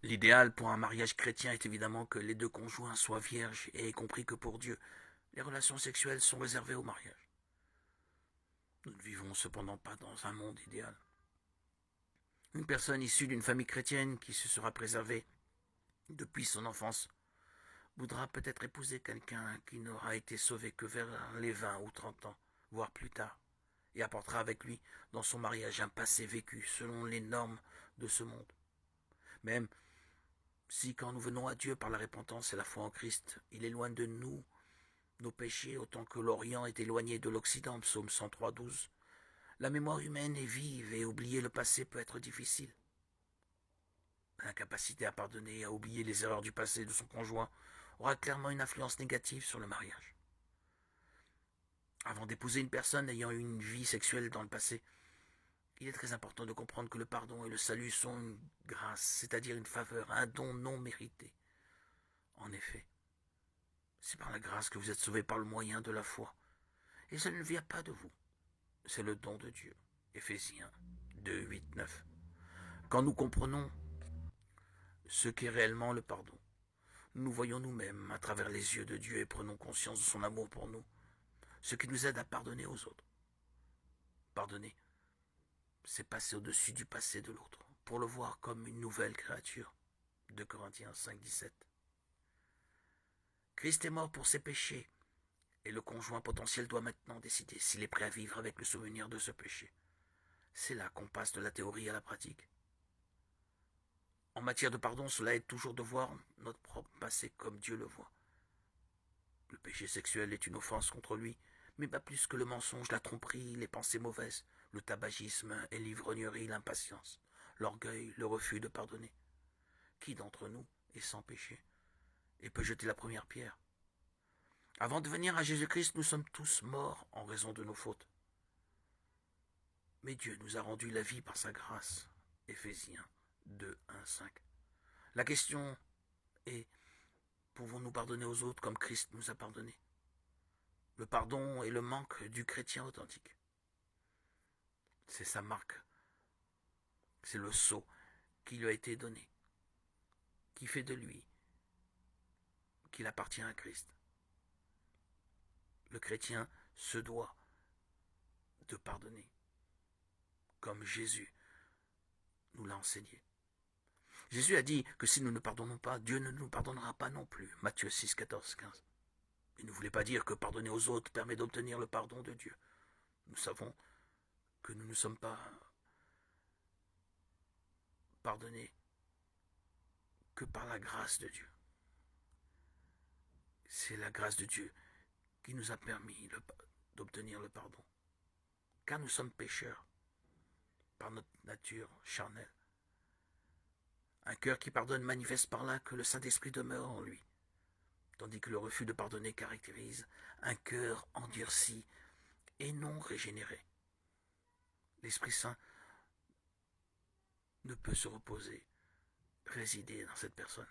L'idéal pour un mariage chrétien est évidemment que les deux conjoints soient vierges et aient compris que pour Dieu, les relations sexuelles sont réservées au mariage. Nous ne vivons cependant pas dans un monde idéal. Une personne issue d'une famille chrétienne qui se sera préservée depuis son enfance voudra peut-être épouser quelqu'un qui n'aura été sauvé que vers les 20 ou 30 ans, voire plus tard, et apportera avec lui dans son mariage un passé vécu selon les normes de ce monde. Même si quand nous venons à Dieu par la repentance et la foi en Christ, il éloigne de nous nos péchés autant que l'Orient est éloigné de l'Occident, psaume 103:12. La mémoire humaine est vive et oublier le passé peut être difficile. L'incapacité à pardonner et à oublier les erreurs du passé de son conjoint aura clairement une influence négative sur le mariage. Avant d'épouser une personne ayant eu une vie sexuelle dans le passé, il est très important de comprendre que le pardon et le salut sont une grâce, c'est-à-dire une faveur, un don non mérité. En effet, c'est par la grâce que vous êtes sauvés par le moyen de la foi. Et ça ne vient pas de vous, c'est le don de Dieu. Éphésiens 2, 8, 9. Quand nous comprenons ce qu'est réellement le pardon, nous voyons nous-mêmes à travers les yeux de Dieu et prenons conscience de son amour pour nous, ce qui nous aide à pardonner aux autres. Pardonner, c'est passer au-dessus du passé de l'autre, pour le voir comme une nouvelle créature. 2 Corinthiens 5, 17. Christ est mort pour ses péchés, et le conjoint potentiel doit maintenant décider s'il est prêt à vivre avec le souvenir de ce péché. C'est là qu'on passe de la théorie à la pratique. En matière de pardon, cela aide toujours de voir notre propre passé comme Dieu le voit. Le péché sexuel est une offense contre lui, mais pas plus que le mensonge, la tromperie, les pensées mauvaises, le tabagisme et l'ivrognerie, l'impatience, l'orgueil, le refus de pardonner. Qui d'entre nous est sans péché et peut jeter la première pierre? Avant de venir à Jésus-Christ, nous sommes tous morts en raison de nos fautes. Mais Dieu nous a rendu la vie par sa grâce. Éphésiens 2, 1, 5. La question est, pouvons-nous pardonner aux autres comme Christ nous a pardonné? Le pardon est le manque du chrétien authentique. C'est sa marque, c'est le sceau qui lui a été donné, qui fait de lui qu'il appartient à Christ. Le chrétien se doit de pardonner, comme Jésus nous l'a enseigné. Jésus a dit que si nous ne pardonnons pas, Dieu ne nous pardonnera pas non plus. Matthieu 6, 14, 15. Il ne voulait pas dire que pardonner aux autres permet d'obtenir le pardon de Dieu. Nous savons que nous ne sommes pas pardonnés que par la grâce de Dieu. C'est la grâce de Dieu qui nous a permis d'obtenir le pardon. Car nous sommes pécheurs par notre nature charnelle. Un cœur qui pardonne manifeste par là que le Saint-Esprit demeure en lui, tandis que le refus de pardonner caractérise un cœur endurci et non régénéré. L'Esprit Saint ne peut se reposer, résider dans cette personne.